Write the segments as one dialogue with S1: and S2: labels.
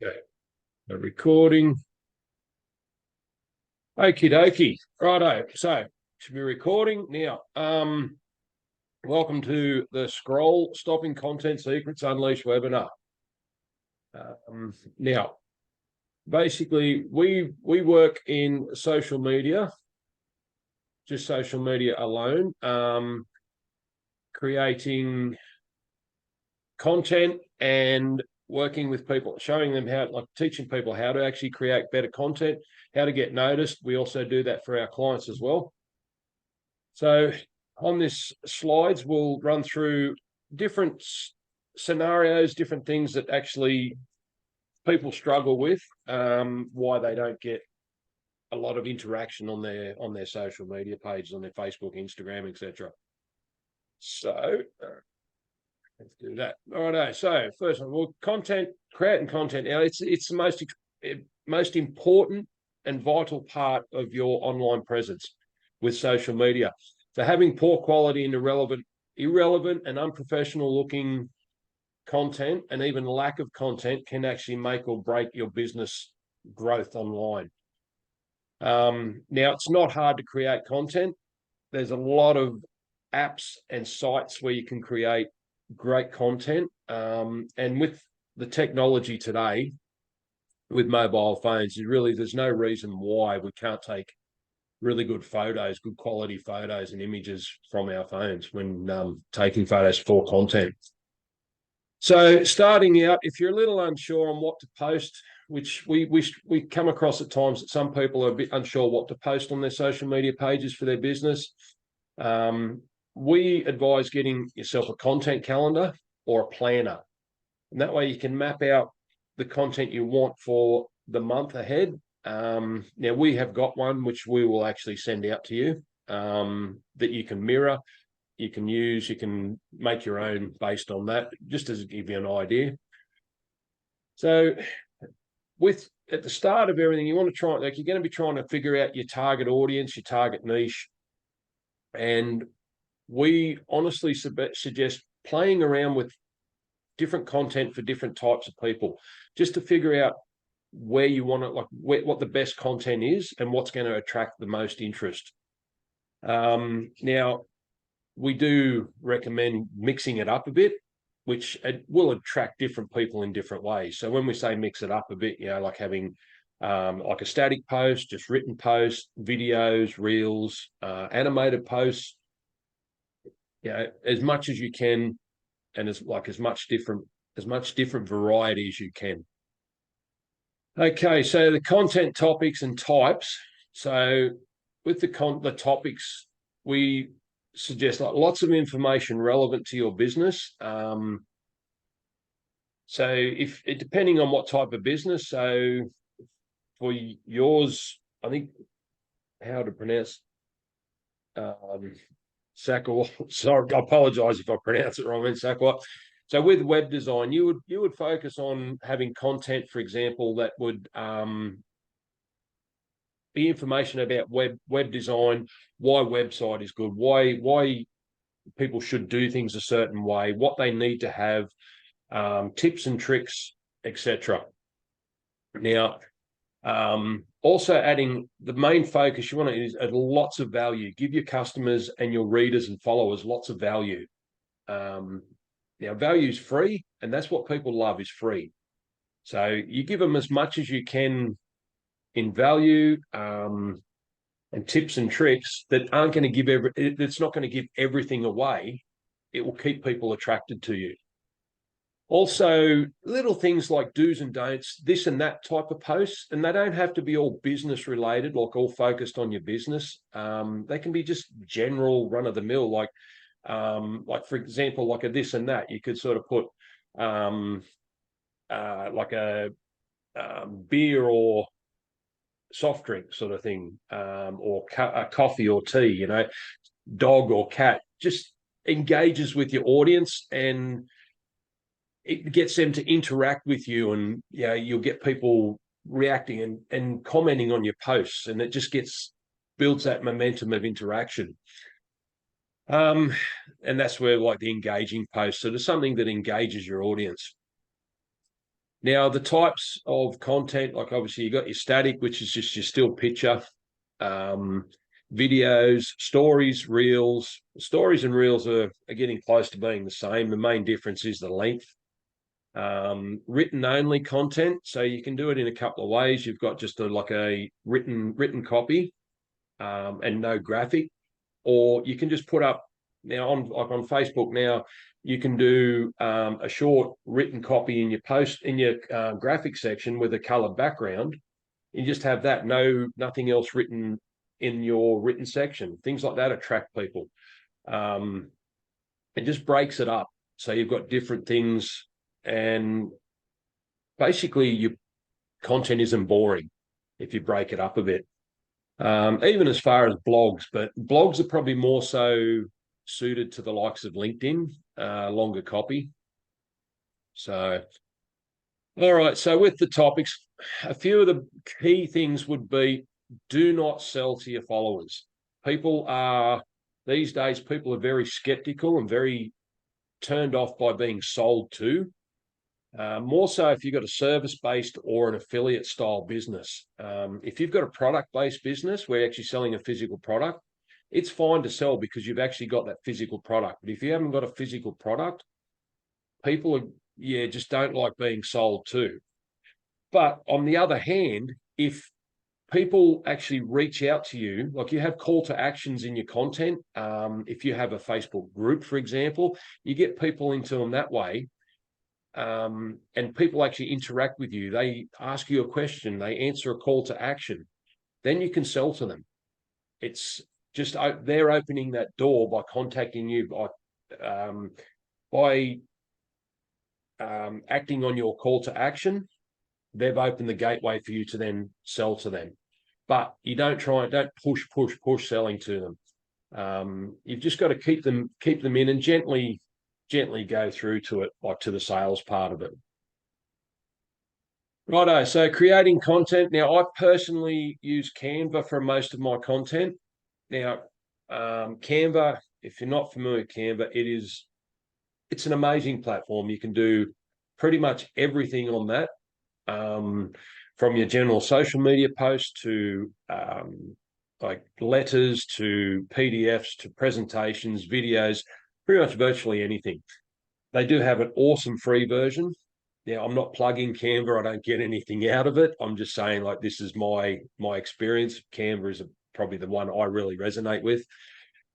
S1: Okay, the recording. Okie dokie. Righto. So should be recording now. Welcome to the Scroll Stopping Content Secrets Unleashed webinar. Now, basically, we work in social media, just social media alone, creating content and working with people, showing them how, like teaching people how to actually create better content, how to get noticed. We also do that for our clients as well. So on this slides, we'll run through different scenarios, different things that actually people struggle with, why they don't get a lot of interaction on their social media pages, on their Facebook, Instagram, etc. So let's do that. All right. So first of all, content, creating content. Now it's the most important and vital part of your online presence with social media. So having poor quality and irrelevant and unprofessional looking content, and even lack of content, can actually make or break your business growth online. Now it's not hard to create content. There's a lot of apps and sites where you can create great content. And with the technology today, with mobile phones, there's no reason why we can't take really good photos, good quality photos and images from our phones when taking photos for content. So starting out, if you're a little unsure on what to post, which we come across at times that some people are a bit unsure what to post on their social media pages for their business, we advise getting yourself a content calendar or a planner. And that way you can map out the content you want for the month ahead. Now we have got one which we will actually send out to you, that you can mirror, you can use, you can make your own based on that, just to give you an idea. So at the start of everything, you want to try, like, you're going to be trying to figure out your target audience, your target niche. And we honestly suggest playing around with different content for different types of people, just to figure out where you want to, like, what the best content is and what's going to attract the most interest. Now, we do recommend mixing it up a bit, which it will attract different people in different ways. So when we say mix it up a bit, like having like a static post, just written posts, videos, reels, animated posts, as much as you can, and as much different variety as you can. Okay, so the content topics and types. So with the topics, we suggest like lots of information relevant to your business. So depending on what type of business, so for yours, I think how to pronounce Sakwa. Sorry, I apologize if I pronounce it wrong. In Sakwa. So with web design, you would focus on having content, for example, that would be information about web design, why website is good, why people should do things a certain way, what they need to have, tips and tricks, etc. Now, also adding the main focus you want to is lots of value. Give your customers and your readers and followers lots of value. Now, value is free, and that's what people love, is free. So you give them as much as you can in value, and tips and tricks that aren't going to give it's not going to give everything away. It will keep people attracted to you. Also, little things like do's and don'ts, this and that type of posts, and they don't have to be all business related, like all focused on your business. They can be just general run of the mill, like for example, like a this and that. You could sort of put like a beer or soft drink sort of thing, or a coffee or tea, dog or cat, just engages with your audience and it gets them to interact with you, and you'll get people reacting and commenting on your posts, and it just builds that momentum of interaction. And that's where, like, the engaging posts, so there's something that engages your audience. Now, the types of content, like obviously you got your static, which is just your still picture, videos, stories, reels. Stories and reels are getting close to being the same. The main difference is the length. Written only content, so you can do it in a couple of ways. You've got just like a written copy, and no graphic, or you can just put up now on Facebook now. You can do a short written copy in your post in your graphic section with a colored background. You just have that, nothing else written in your written section. Things like that attract people. It just breaks it up, so you've got different things, and basically your content isn't boring if you break it up a bit. Even as far as blogs, but blogs are probably more so suited to the likes of LinkedIn, longer copy. So, all right. So with the topics, a few of the key things would be: do not sell to your followers. These days, people are very skeptical and very turned off by being sold to. More so if you've got a service-based or an affiliate-style business. If you've got a product-based business where you're actually selling a physical product, it's fine to sell because you've actually got that physical product. But if you haven't got a physical product, people just don't like being sold to. But on the other hand, if people actually reach out to you, like you have call to actions in your content, if you have a Facebook group, for example, you get people into them that way. And people actually interact with you. They ask you a question, they answer a call to action, then you can sell to them. It's just they're opening that door by contacting you, by acting on your call to action. They've opened the gateway for you to then sell to them. But you don't push selling to them. You've just got to keep them in and gently go through to it, like to the sales part of it. Righto, so creating content. Now, I personally use Canva for most of my content. Now, Canva, if you're not familiar with Canva, it's an amazing platform. You can do pretty much everything on that, from your general social media posts to like letters to PDFs to presentations, videos, pretty much virtually anything. They do have an awesome free version. Now, I'm not plugging Canva. I don't get anything out of it. I'm just saying, like, this is my experience. Canva is probably the one I really resonate with.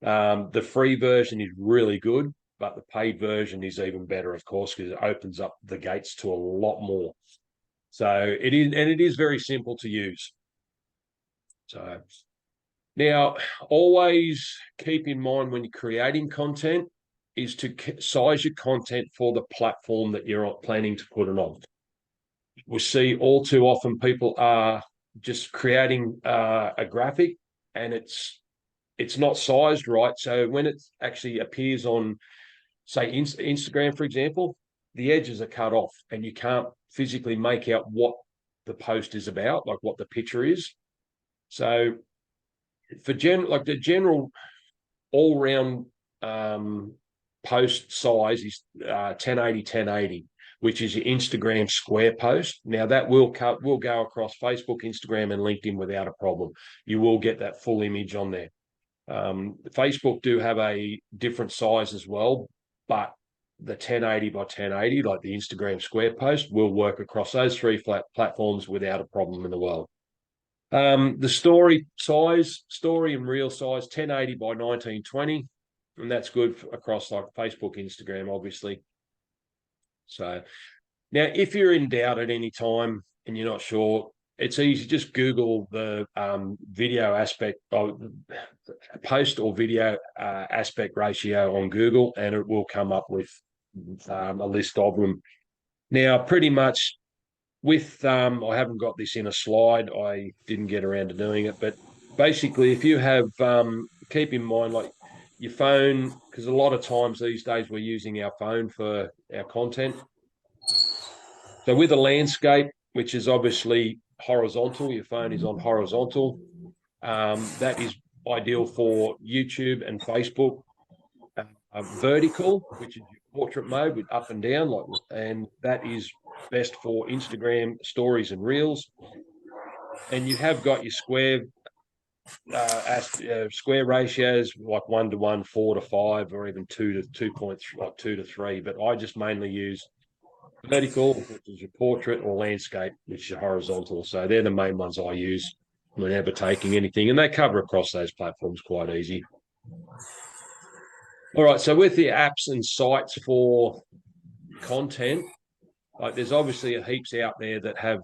S1: The free version is really good, but the paid version is even better, of course, because it opens up the gates to a lot more. So it is very simple to use. So now, always keep in mind when you're creating content is to size your content for the platform that you're planning to put it on. We see all too often people are just creating a graphic and it's not sized right. So when it actually appears on, say, Instagram, for example, the edges are cut off and you can't physically make out what the post is about, like what the picture is. So for the general all-round post size is 1080, which is your Instagram square post. Now that will go across Facebook, Instagram, and LinkedIn without a problem. You will get that full image on there. Facebook do have a different size as well, but the 1080 by 1080, like the Instagram square post, will work across those three platforms without a problem in the world. The story and reel size, 1080 by 1920, and that's good across like Facebook, Instagram, obviously. So now, if you're in doubt at any time and you're not sure, it's easy. Just Google the video aspect of post or video aspect ratio on Google, and it will come up with a list of them. Now, pretty much with I haven't got this in a slide. I didn't get around to doing it, but basically, if you have keep in mind like your phone, because a lot of times these days we're using our phone for our content. So with a landscape, which is obviously horizontal, your phone is on horizontal. That is ideal for YouTube and Facebook. Vertical, which is your portrait mode with up and down, and that is best for Instagram stories and reels. And you have got your square ratios like 1:1, 4:5, or even 2:2.3, like 2:3. But I just mainly use vertical, which is your portrait, or landscape, which is horizontal. So they're the main ones I use whenever taking anything, and they cover across those platforms quite easy. All right, so with the apps and sites for content, like there's obviously heaps out there that have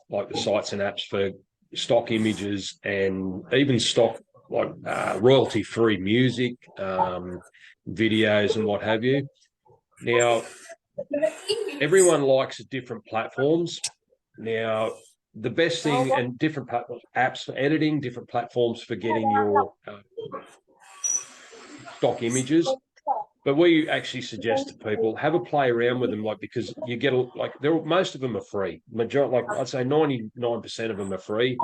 S1: like the sites and apps for stock images and even stock like royalty-free music, videos and what have you. Now, everyone likes different platforms. Now, the best thing, and different apps for editing, different platforms for getting your stock images. But we actually suggest to people have a play around with them, like, because you get most of them are free. Majority, like I'd say 99% of them are free.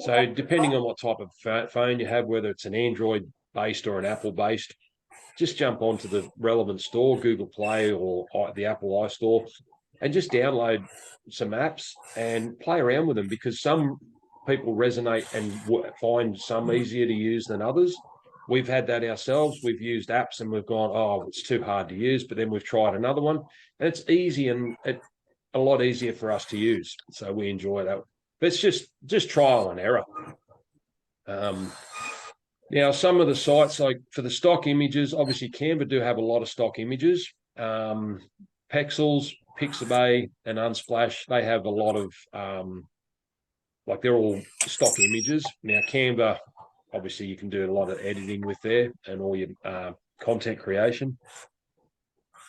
S1: So depending on what type of phone you have, whether it's an Android based or an Apple based, just jump onto the relevant store, Google Play or the Apple iStore, and just download some apps and play around with them, because some people resonate and find some easier to use than others. We've had that ourselves. We've used apps and we've gone, oh, it's too hard to use. But then we've tried another one and it's easy and a lot easier for us to use. So we enjoy that. But it's just trial and error. Now, some of the sites, like for the stock images, obviously Canva do have a lot of stock images. Pexels, Pixabay, and Unsplash, they have a lot of, they're all stock images. Now, Canva, obviously you can do a lot of editing with there and all your content creation.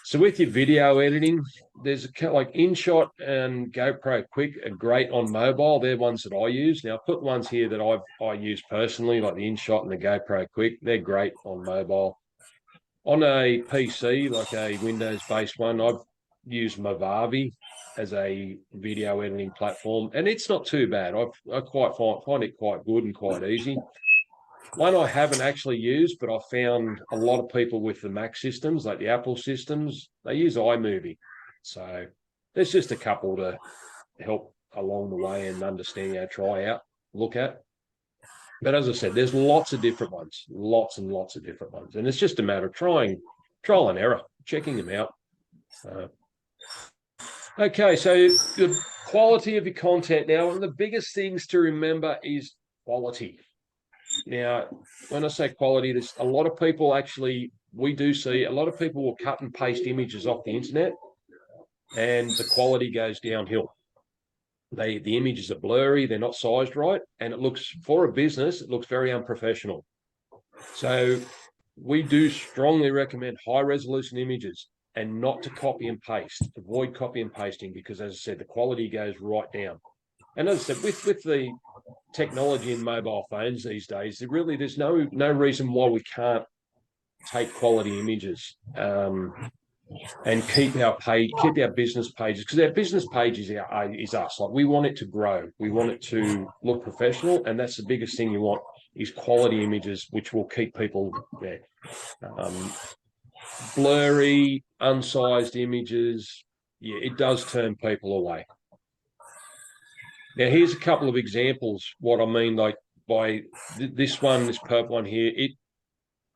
S1: So with your video editing, there's like InShot and GoPro Quick are great on mobile. They're ones that I use. Now, I put ones here that I use personally, like the InShot and the GoPro Quick. They're great on mobile. On a PC, like a Windows-based one, I've used Movavi as a video editing platform, and it's not too bad. I quite find it quite good and quite easy. One I haven't actually used, but I found a lot of people with the Mac systems, like the Apple systems, they use iMovie. So there's just a couple to help along the way and understand how to try out, look at. But as I said, there's lots of different ones, lots and lots of different ones. And it's just a matter of trial and error, checking them out. Okay, so the quality of your content. Now, one of the biggest things to remember is quality. Now, when I say quality, there's a lot of people we do see a lot of people will cut and paste images off the internet and the quality goes downhill. The images are blurry, they're not sized right, and for a business, it looks very unprofessional. So we do strongly recommend high resolution images and not to copy and paste. Avoid copy and pasting because, as I said, the quality goes right down. And as I said, with the technology in mobile phones these days, there's no reason why we can't take quality images and keep our business pages, because our business page is us. Like, we want it to grow, we want it to look professional, and that's the biggest thing you want is quality images, which will keep people there. Blurry, unsized images, yeah, it does turn people away. Now, here's a couple of examples. What I mean, like by this purple one here,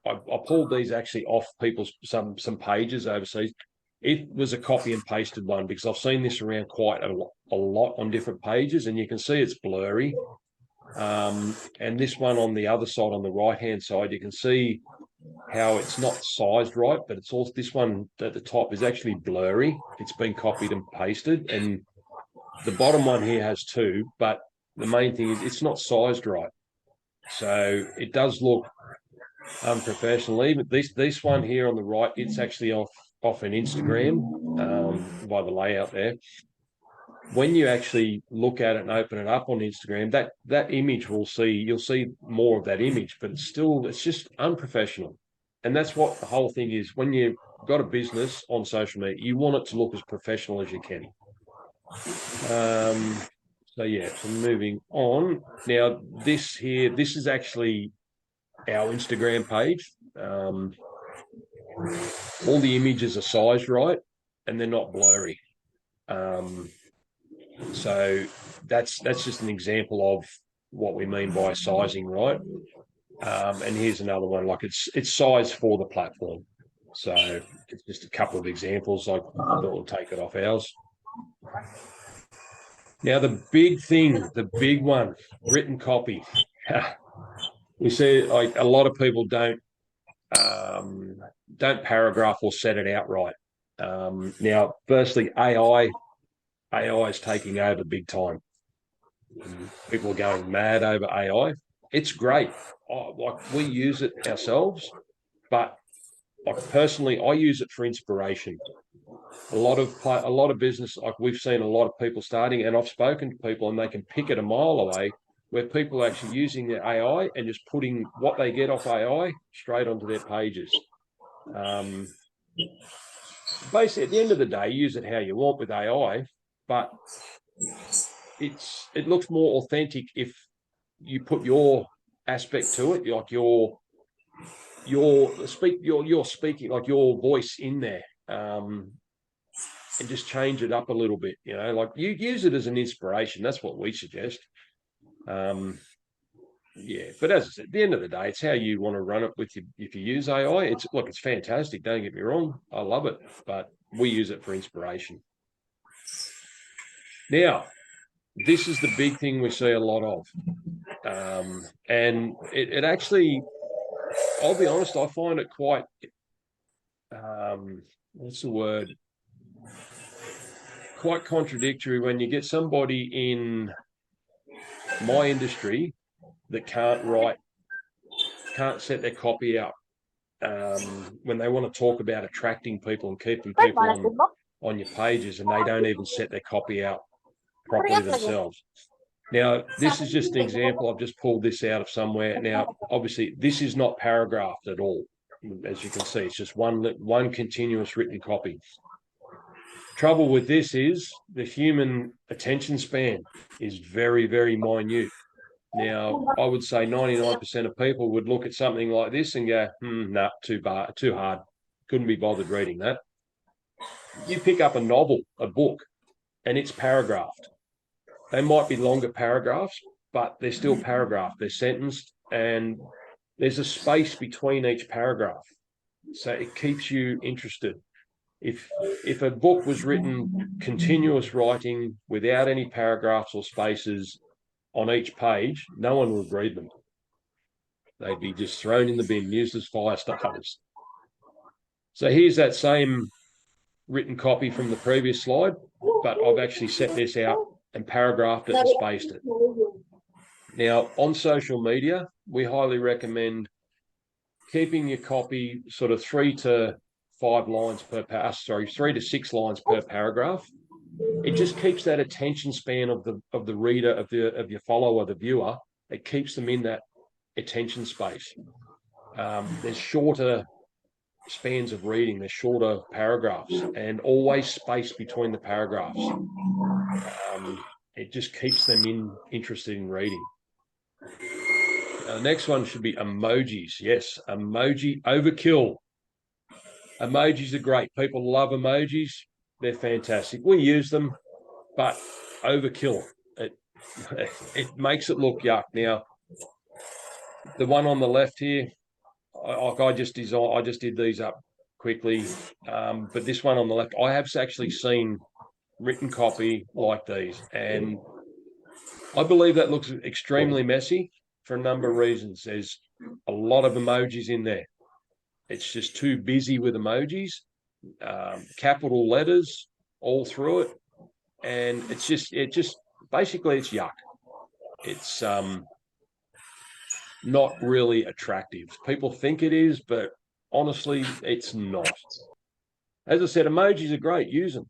S1: I pulled these actually off people's some pages overseas. It was a copy and pasted one because I've seen this around quite a lot on different pages, and you can see it's blurry. And this one on the other side, on the right-hand side, you can see how it's not sized right, but it's also, this one at the top is actually blurry. It's been copied and pasted, and the bottom one here has two, but the main thing is it's not sized right. So it does look unprofessional. Even this one here on the right, it's actually off an Instagram by the layout there. When you actually look at it and open it up on Instagram, that image you'll see more of that image, but it's just unprofessional. And that's what the whole thing is. When you've got a business on social media, you want it to look as professional as you can. So yeah, so moving on. Now, this is actually our Instagram page. All the images are sized right and they're not blurry. So that's just an example of what we mean by sizing, right? And here's another one, like it's size for the platform. So it's just a couple of examples. I thought we'll take it off ours. Now the big thing, the big one, written copy. We see like a lot of people don't paragraph or set it out right. Now, firstly, AI is taking over big time. People are going mad over AI. It's great. Like we use it ourselves, but like personally, I use it for inspiration. A lot of business, like we've seen a lot of people starting, and I've spoken to people, and they can pick it a mile away where people are actually using the AI and just putting what they get off AI straight onto their pages. Basically, at the end of the day, use it how you want with AI, but it looks more authentic if you put your aspect to it, like your speaking, like your voice in there, and just change it up a little bit. You know, like you use it as an inspiration. That's what we suggest. Yeah, but as I said, at the end of the day, it's how you want to run it with you. If you use AI, it's fantastic. Don't get me wrong, I love it, but we use it for inspiration. Now, this is the big thing we see a lot of, and it actually, I'll be honest, I find it quite, what's the word? Quite contradictory when you get somebody in my industry that can't set their copy out, when they want to talk about attracting people and keeping people on your pages, and they don't even set their copy out properly themselves. Now, this is just an example. I've just pulled this out of somewhere. Now, obviously, this is not paragraphed at all. As you can see, it's just one continuous written copy. Trouble with this is the human attention span is very, very minute. Now, I would say 99% of people would look at something like this and go, nah, too hard. Couldn't be bothered reading that. You pick up a novel, a book, and it's paragraphed. They might be longer paragraphs, but they're still paragraphed. They're sentenced, and there's a space between each paragraph. So it keeps you interested. If a book was written continuous writing without any paragraphs or spaces on each page, no one would read them. They'd be just thrown in the bin, used as fire starters. So here's that same written copy from the previous slide, but I've actually set this out and paragraphed it and spaced it. Now, on social media, we highly recommend keeping your copy sort of 3 to 6 lines per paragraph. It just keeps that attention span of the reader, of your follower, the viewer. It keeps them in that attention space. There's shorter spans of reading, there's shorter paragraphs, and always space between the paragraphs. It just keeps them interested in reading. The next one should be emojis. Yes, emoji overkill. Emojis are great. People love emojis. They're fantastic. We use them, but overkill. It makes it look yuck. Now, the one on the left here, I just did these up quickly, but this one on the left, I have actually seen written copy like these, and I believe that looks extremely messy for a number of reasons. There's a lot of emojis in there. It's just too busy with emojis, capital letters all through it, and it's basically it's yuck. It's not really attractive. People think it is, but honestly, it's not. As I said, emojis are great. Use them.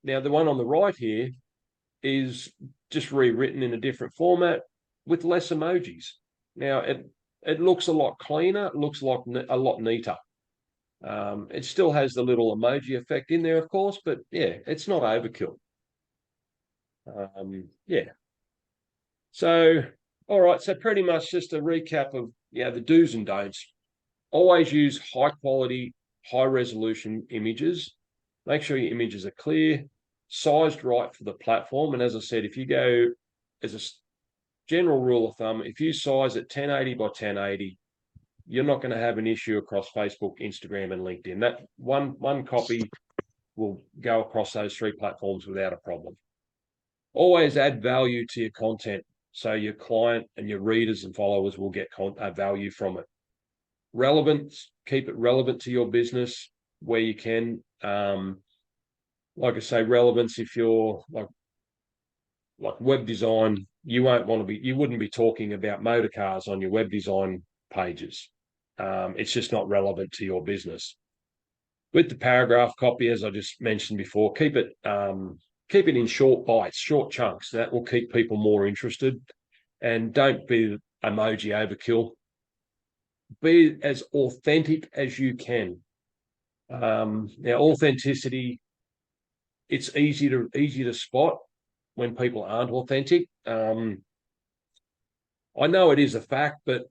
S1: Now, the one on the right here is just rewritten in a different format with less emojis. Now, it looks a lot cleaner. It looks like a lot neater. It still has the little emoji effect in there, of course, but yeah, it's not overkill. Yeah. So, all right. So pretty much just a recap of the do's and don'ts. Always use high quality, high resolution images. Make sure your images are clear, sized right for the platform. And as I said, if you go as a general rule of thumb, if you size it 1080 by 1080, you're not going to have an issue across Facebook, Instagram, and LinkedIn. That one copy will go across those three platforms without a problem. Always add value to your content so your client and your readers and followers will get value from it. Relevance, keep it relevant to your business where you can. Like I say, relevance, if you're like web design, you wouldn't be talking about motor cars on your web design pages. It's just not relevant to your business. With the paragraph copy, as I just mentioned before, keep it in short bites, short chunks. That will keep people more interested. And don't be emoji overkill. Be as authentic as you can. Now, authenticity, it's easy to spot when people aren't authentic. I know it is a fact, but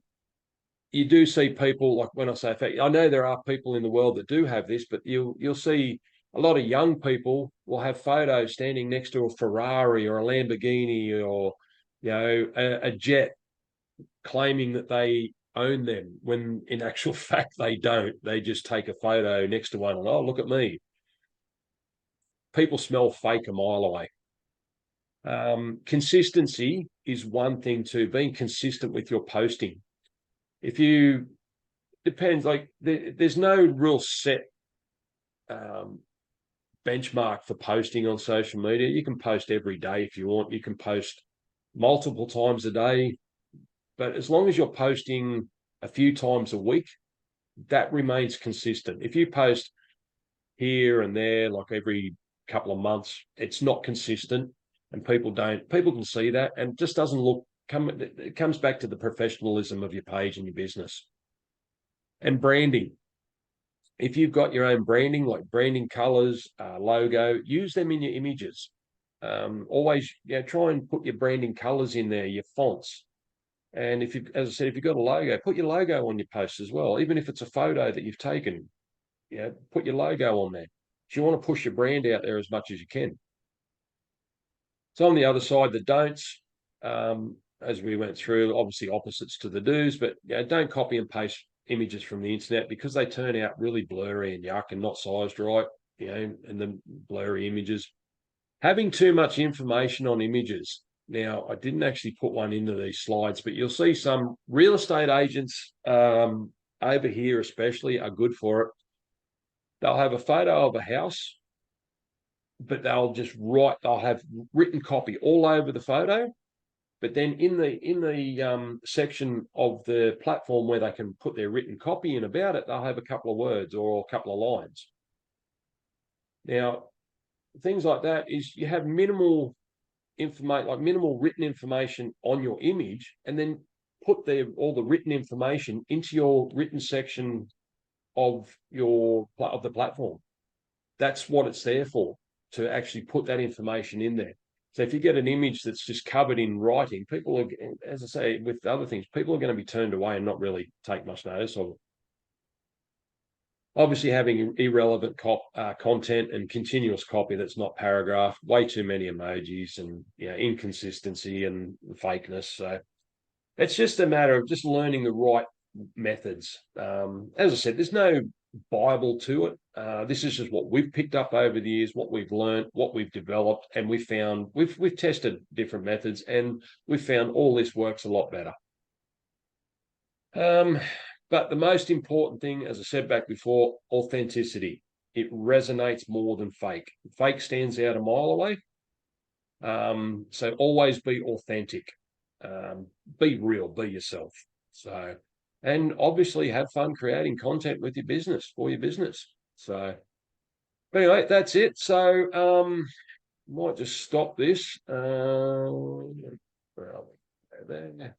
S1: you do see people, like when I say fact, I know there are people in the world that do have this, but you'll see a lot of young people will have photos standing next to a Ferrari or a Lamborghini or a jet, claiming that they own them, when in actual fact they don't. They just take a photo next to one and, oh, look at me. People smell fake a mile away. Consistency is one thing too, being consistent with your posting. Depends, like there's no real set benchmark for posting on social media. You can post every day if you want. You can post multiple times a day, but as long as you're posting a few times a week, that remains consistent. If you post here and there, like every couple of months, it's not consistent, and people can see that, and it just doesn't look. It comes back to the professionalism of your page and your business. And branding. If you've got your own branding, like branding colors, logo, use them in your images. Always, try and put your branding colors in there, your fonts. And as I said, if you've got a logo, put your logo on your post as well. Even if it's a photo that you've taken, put your logo on there. So you want to push your brand out there as much as you can. So on the other side, the don'ts, as we went through, obviously opposites to the do's, but don't copy and paste images from the internet, because they turn out really blurry and yuck and not sized right, and the blurry images. Having too much information on images. Now, I didn't actually put one into these slides, but you'll see some real estate agents over here especially are good for it. They'll have a photo of a house, but they'll have written copy all over the photo. But then in the section of the platform where they can put their written copy in about it, they'll have a couple of words or a couple of lines. Now, things like that is you have minimal information, like minimal written information on your image, and then put all the written information into your written section of the platform. That's what it's there for, to actually put that information in there. So if you get an image that's just covered in writing, people are, as I say, with other things, people are going to be turned away and not really take much notice of it. Obviously, having irrelevant content and continuous copy that's not paragraph, way too many emojis and inconsistency and fakeness. So it's just a matter of just learning the right methods. As I said, there's no Bible to it. This is just what we've picked up over the years, what we've learned, what we've developed, and we've tested different methods, and we've found all this works a lot better. But the most important thing, as I said back before, authenticity. It resonates more than fake. Fake stands out a mile away. So always be authentic. Be real, be yourself. So, and obviously have fun creating content with your business, for your business. So anyway, that's it. So might just stop this. Where are we? There.